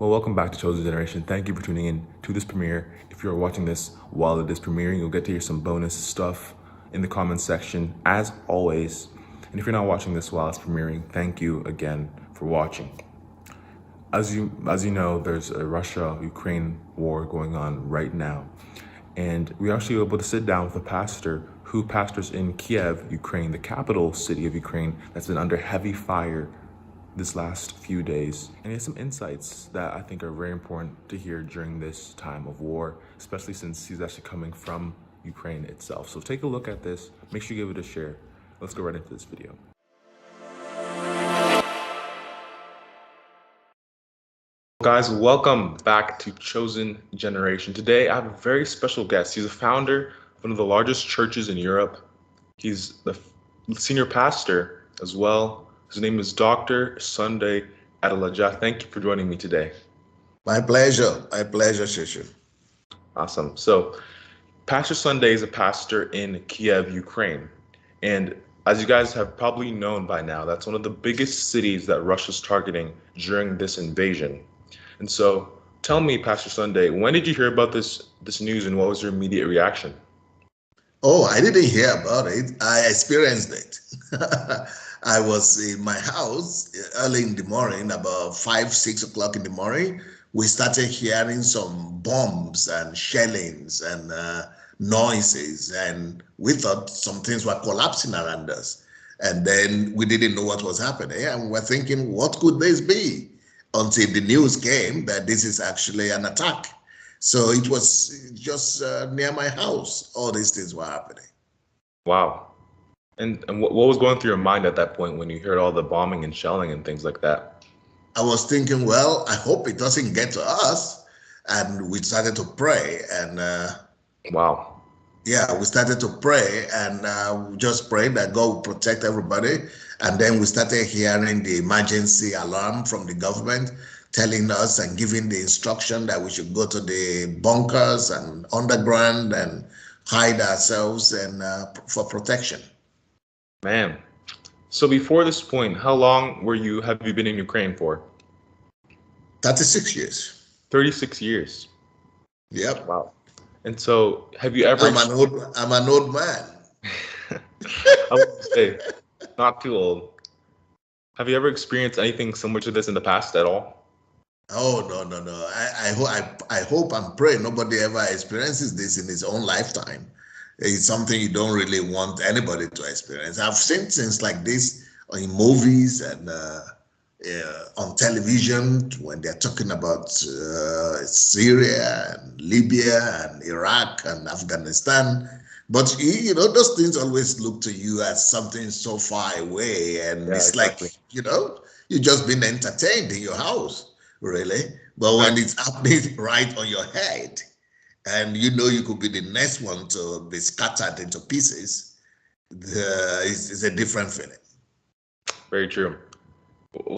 Well, welcome back to Chosen Generation. Thank you for tuning in to this premiere. If you're watching this while it is premiering, you'll get to hear some bonus stuff in the comments section, as always. And if you're not watching this while it's premiering, thank you again for watching. As you know, there's a Russia-Ukraine war going on right now. And we actually were able to sit down with a pastor who pastors in Kiev, Ukraine, the capital city of Ukraine, that's been under heavy fire this last few days. And he has some insights that I think are very important to hear during this time of war, especially since he's actually coming from Ukraine itself. So take a look at this. Make sure you give it a share. Let's go right into this video. Guys, welcome back to Chosen Generation. Today I have a very special guest. He's a founder of one of the largest churches in Europe. He's the senior pastor as well. His name is Dr. Sunday Adelaja. Thank you for joining me today. My pleasure, Shishu. Awesome. So Pastor Sunday is a pastor in Kiev, Ukraine. And as you guys have probably known by now, that's one of the biggest cities that Russia's targeting during this invasion. And so tell me, Pastor Sunday, when did you hear about this news and what was your immediate reaction? Oh, I didn't hear about it. I experienced it. I was in my house early in the morning, about 5, 6 o'clock in the morning. We started hearing some bombs and shellings and noises, and we thought some things were collapsing around us. And then we didn't know what was happening, and we were thinking, what could this be? Until the news came that this is actually an attack. So it was just near my house. All these things were happening. Wow. And what was going through your mind at that point when you heard all the bombing and shelling and things like that? I was thinking, well, I hope it doesn't get to us. And we started to pray. And wow. Yeah, we started to pray and just prayed that God would protect everybody. And then we started hearing the emergency alarm from the government telling us and giving the instruction that we should go to the bunkers and underground and hide ourselves and for protection. Man, so before this point, how long have you been in Ukraine for? 36 years. 36 years. Yep. Wow. And so have you ever... I'm an old man. I would say not too old. Have you ever experienced anything similar to this in the past at all? Oh, no. I hope and pray nobody ever experiences this in his own lifetime. It's something you don't really want anybody to experience. I've seen things like this in movies and on television when they're talking about Syria and Libya and Iraq and Afghanistan. But those things always look to you as something so far away, and it's exactly. Like you've just been entertained in your house, really. But when it's happening right on your head, and you could be the next one to be scattered into pieces, it's a different feeling. Very true.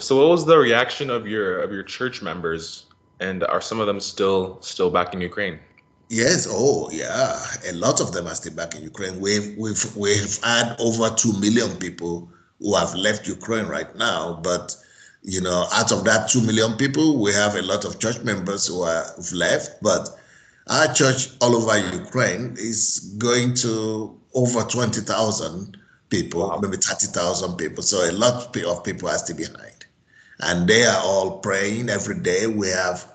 So what was the reaction of your church members, and are some of them still back in Ukraine? Yes. Oh, yeah. A lot of them are still back in Ukraine. We've had over 2 million people who have left Ukraine right now. But out of that 2 million people, we have a lot of church members who have left. But our church all over Ukraine is going to over 20,000 people, wow. Maybe 30,000 people. So a lot of people are still behind, and they are all praying every day. We have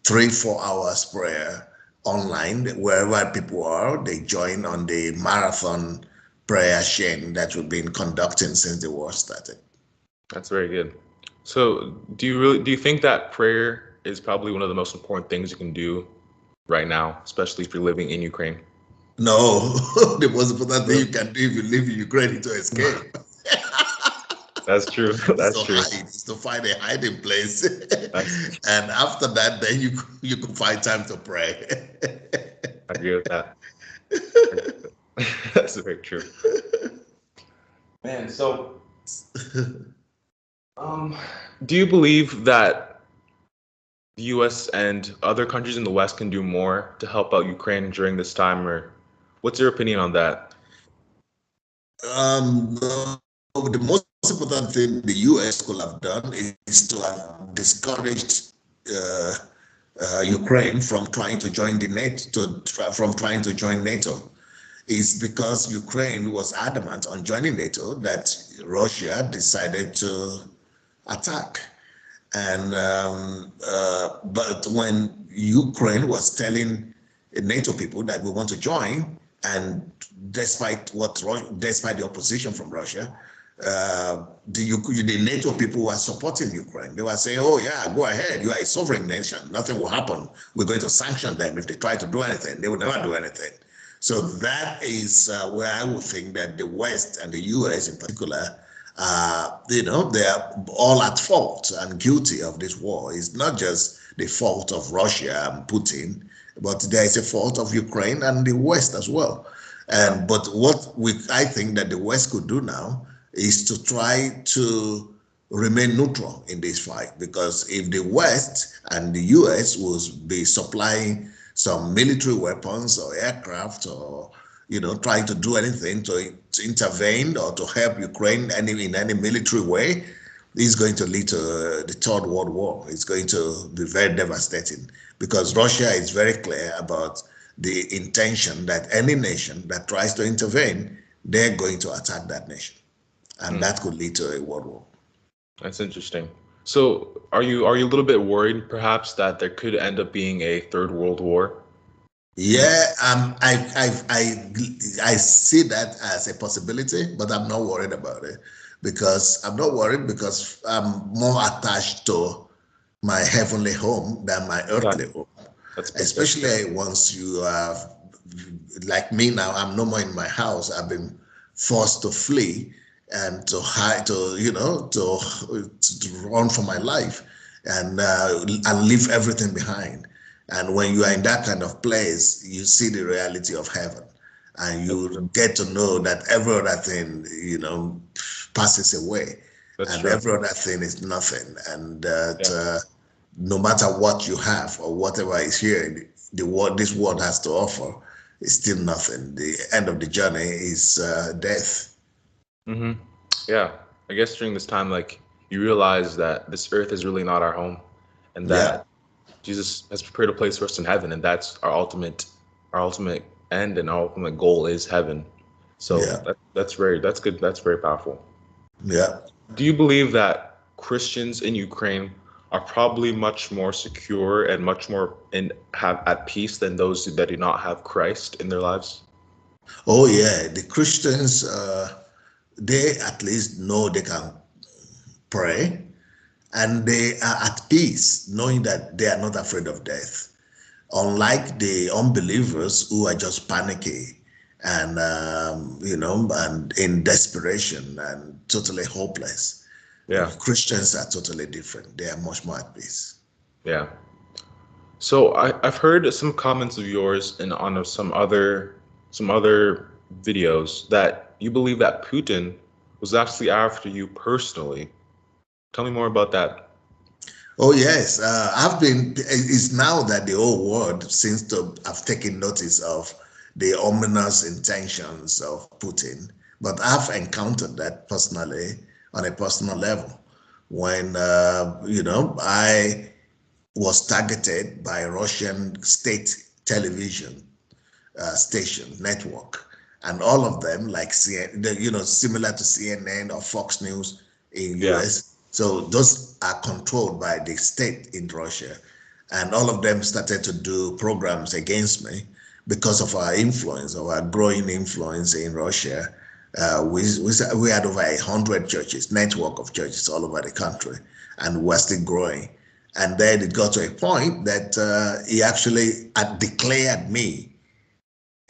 3-4 hours prayer online wherever people are. They join on the marathon prayer chain that we've been conducting since the war started. That's very good. So do you think that prayer is probably one of the most important things you can do right now, especially if you're living in Ukraine? No, the most important thing you can do if you live in Ukraine is to escape. That's true. That's true. It's to find a hiding place. And after that, then you can find time to pray. I agree with that. That's very true. Man, so do you believe that the US and other countries in the West can do more to help out Ukraine during this time, or what's your opinion on that? The most important thing the US could have done is to have discouraged Ukraine from trying to join the NATO, from trying to join NATO, is because Ukraine was adamant on joining NATO that Russia decided to attack. And but when Ukraine was telling NATO people that we want to join, and despite the opposition from Russia, the NATO people were supporting Ukraine. They were saying, "Oh yeah, go ahead. You are a sovereign nation. Nothing will happen. We're going to sanction them if they try to do anything. They will never do anything." So that is where I would think that the West and the U.S. in particular, they are all at fault and guilty of this war. It's not just the fault of Russia and Putin, but there is a fault of Ukraine and the West as well. And but I think that the West could do now is to try to remain neutral in this fight, because if the West and the US will be supplying some military weapons or aircraft, or trying to do anything to intervene or to help Ukraine in any military way, is going to lead to the Third World War. It's going to be very devastating, because Russia is very clear about the intention that any nation that tries to intervene, they're going to attack that nation, and that could lead to a world war. That's interesting. So, are you a little bit worried, perhaps, that there could end up being a third world war? Yeah, I see that as a possibility, but I'm not worried about it, because I'm more attached to my heavenly home than my Yeah, earthly home. that's perfect. Especially once you have, like me now, I'm no more in my house. I've been forced to flee and to hide, to run for my life, and leave everything behind. And when you are in that kind of place, you see the reality of heaven, and That's you true. get to know that every other thing, passes away, That's and true. every other thing is nothing, and that. Yeah. No matter what you have or whatever is here, this world has to offer is still nothing. The end of the journey is death. Mm-hmm. Yeah. I guess during this time, like, you realize that this earth is really not our home, and Yeah, that Jesus has prepared a place for us in heaven, and that's our ultimate end, and our ultimate goal is heaven. So yeah, that's good. That's very powerful. yeah. Do you believe that Christians in Ukraine are probably much more secure and much more have at peace than those that do not have Christ in their lives? Oh yeah, the Christians, they at least know they can pray, and they are at peace knowing that they are not afraid of death. Unlike the unbelievers who are just panicky and and in desperation and totally hopeless. Yeah, Christians are totally different. They are much more at peace. yeah. So I've heard some comments of yours and on some other videos that you believe that Putin was actually after you personally. Tell me more about that. Oh yes, I've been. It's now that the whole world seems to have taken notice of the ominous intentions of Putin. But I've encountered that personally on a personal level when I was targeted by Russian state television station network, and all of them like similar to CNN or Fox News in Yeah, US. So those are controlled by the state in Russia, and all of them started to do programs against me because of our influence, of our growing influence in Russia. We had over 100 churches, network of churches all over the country, and we're still growing. And then it got to a point that he actually had declared me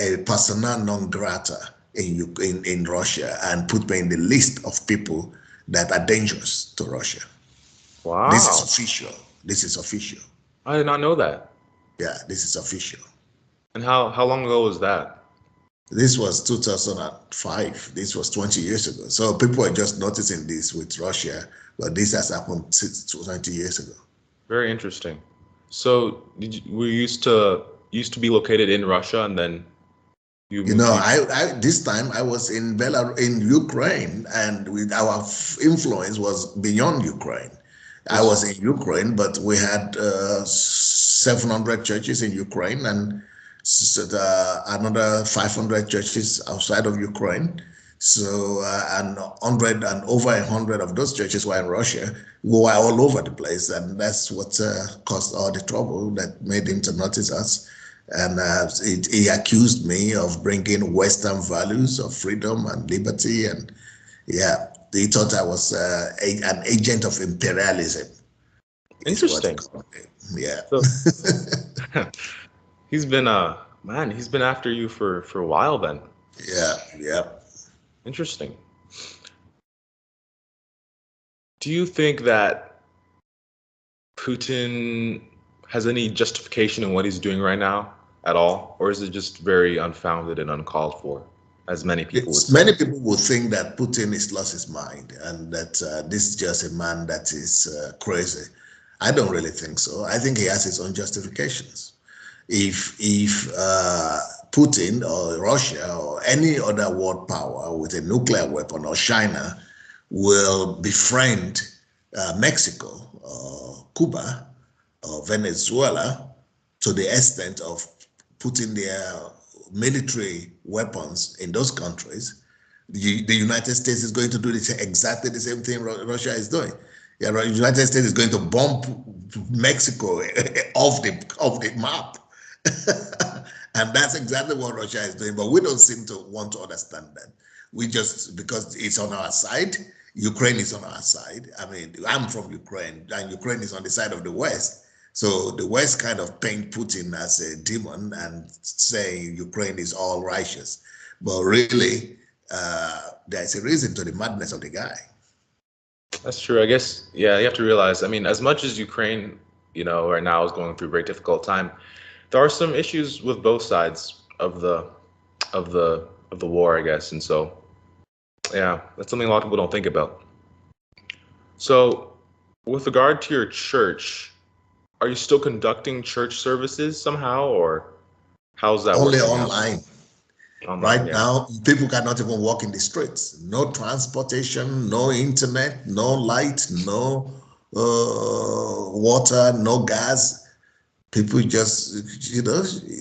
a persona non grata in Russia, and put me in the list of people that are dangerous to Russia. This is wow. official. This is official. I did not know that. Yeah, this is official. And how long ago was that? This was 2005. This was 20 years ago. So people are just noticing this with Russia, but this has happened 20 years ago. Very interesting. So we used to be located in Russia, and then you You moved know, to. I this time I was in Belarus, in Ukraine, and with our influence was beyond Ukraine. I was in Ukraine, but we had 700 churches in Ukraine and another 500 churches outside of Ukraine. So, and 100 and over 100 of those churches were in Russia. We were all over the place, and that's what caused all the trouble that made him to notice us. And he accused me of bringing Western values of freedom and liberty. And yeah, he thought I was an agent of imperialism. Interesting. Yeah. So he's been man, he's been after you for a while then. Yeah. Yeah. Interesting. Do you think that Putin has any justification in what he's doing right now at all, or is it just very unfounded and uncalled for, as many people would say? Many people would think that Putin has lost his mind and that this is just a man that is crazy. I don't really think so. I think he has his own justifications. If Putin or Russia or any other world power with a nuclear weapon or China will befriend Mexico or Cuba or Venezuela to the extent of putting their military weapons in those countries, the United States is going to do exactly the same thing Russia is doing. Yeah, the United States is going to bomb Mexico off the map. And that's exactly what Russia is doing, but we don't seem to want to understand that. We just, because it's on our side, Ukraine is on our side. I mean, I'm from Ukraine, and Ukraine is on the side of the West. So the West kind of paint Putin as a demon and saying Ukraine is all righteous. But really, there's a reason to the madness of the guy. That's true. I guess, yeah, you have to realize, I mean, as much as Ukraine, right now is going through a very difficult time, there are some issues with both sides of the war, I guess. And so, yeah, that's something a lot of people don't think about. So, with regard to your church, are you still conducting church services somehow, or how's that Only working out? online. Online, Right yeah. now, people cannot even walk in the streets. No transportation, no internet, no light, no water, no gas. People just,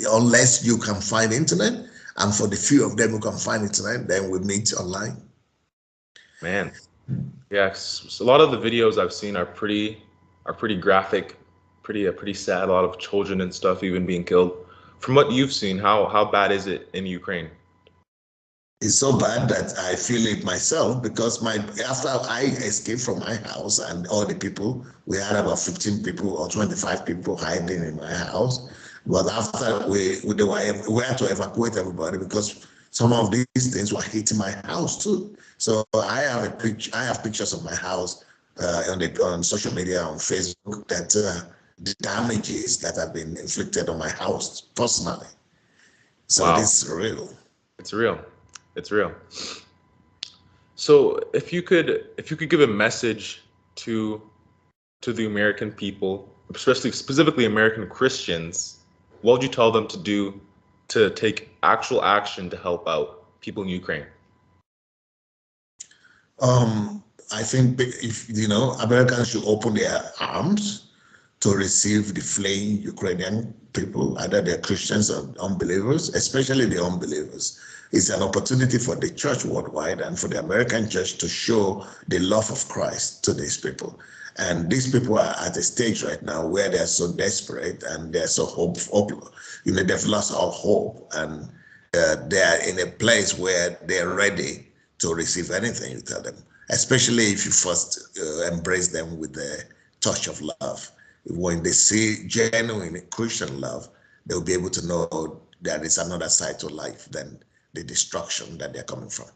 unless you can find internet, and for the few of them who can find internet, then we meet online. Man, yeah, so a lot of the videos I've seen are pretty graphic, pretty sad. A lot of children and stuff even being killed. From what you've seen, how bad is it in Ukraine? It's so bad that I feel it myself because after I escaped from my house and all the people, we had about 15 people or 25 people hiding in my house. But after we had to evacuate everybody because some of these things were hitting my house too. So I have pictures of my house on social media on Facebook that the damages that have been inflicted on my house personally. So Wow, this is real. it's real. It's real. So if you could give a message to the American people, especially specifically American Christians, what would you tell them to do to take actual action to help out people in Ukraine? I think if Americans should open their arms to receive the fleeing Ukrainian people, either they're Christians or unbelievers, especially the unbelievers. It's an opportunity for the church worldwide and for the American church to show the love of Christ to these people. And these people are at a stage right now where they're so desperate and they're so hopeful. They've lost all hope and they're in a place where they're ready to receive anything you tell them, especially if you first embrace them with the touch of love. When they see genuine Christian love, they'll be able to know there is another side to life than the destruction that they're coming from.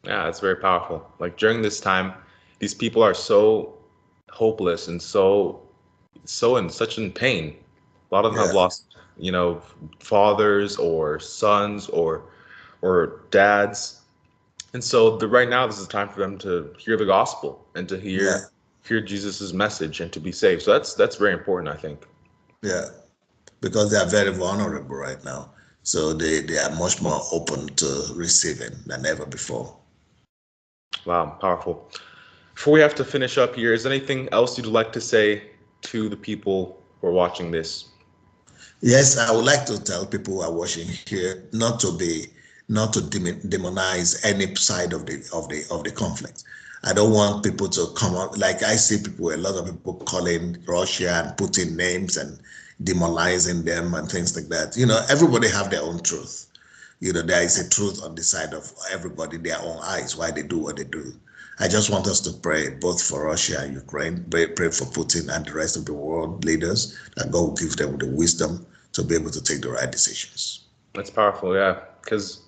Yeah, it's very powerful. Like during this time, these people are so hopeless and so in such in pain. A lot of them have Yeah, lost, fathers or sons or dads. And so right now this is time for them to hear the gospel and to yeah, hear Jesus's message and to be saved. So that's very important, I think. yeah. Because they are very vulnerable right now. So they are much more open to receiving than ever before. Wow, powerful. Before we have to finish up here, is there anything else you'd like to say to the people who are watching this? Yes, I would like to tell people who are watching here not to demonize any side of the conflict. I don't want people to come up, like I see people, a lot of people calling Russia and Putin names and demonizing them and things like that. Everybody have their own truth. There is a truth on the side of everybody, their own eyes, why they do what they do. I just want us to pray both for Russia and Ukraine, pray for Putin and the rest of the world leaders, that God will give them the wisdom to be able to take the right decisions. That's powerful, yeah. Because,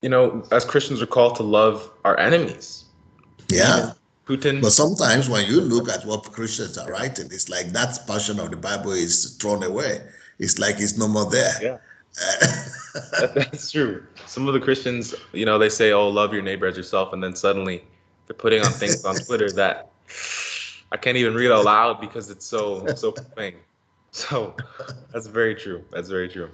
as Christians, we're called to love our enemies. Yeah. Even Putin. But sometimes when you look at what Christians are writing, it's like that portion of the Bible is thrown away. It's like it's no more there. Yeah. That's true. Some of the Christians, they say, "Oh, love your neighbor as yourself," and then suddenly they're putting on things on Twitter that I can't even read out loud because it's so profane. So that's very true. That's very true.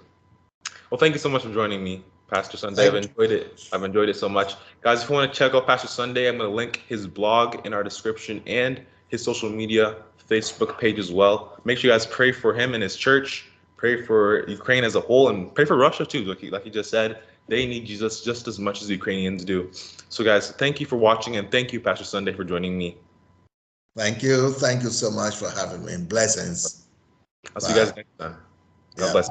Well, thank you so much for joining me, Pastor Sunday. I've enjoyed it. I've enjoyed it so much. Guys, if you want to check out Pastor Sunday, I'm going to link his blog in our description and his social media Facebook page as well. Make sure you guys pray for him and his church. Pray for Ukraine as a whole, and pray for Russia too. Like he just said, they need Jesus just as much as the Ukrainians do. So guys, thank you for watching, and thank you, Pastor Sunday, for joining me. Thank you. Thank you so much for having me. Blessings. I'll see you guys next time. God bless.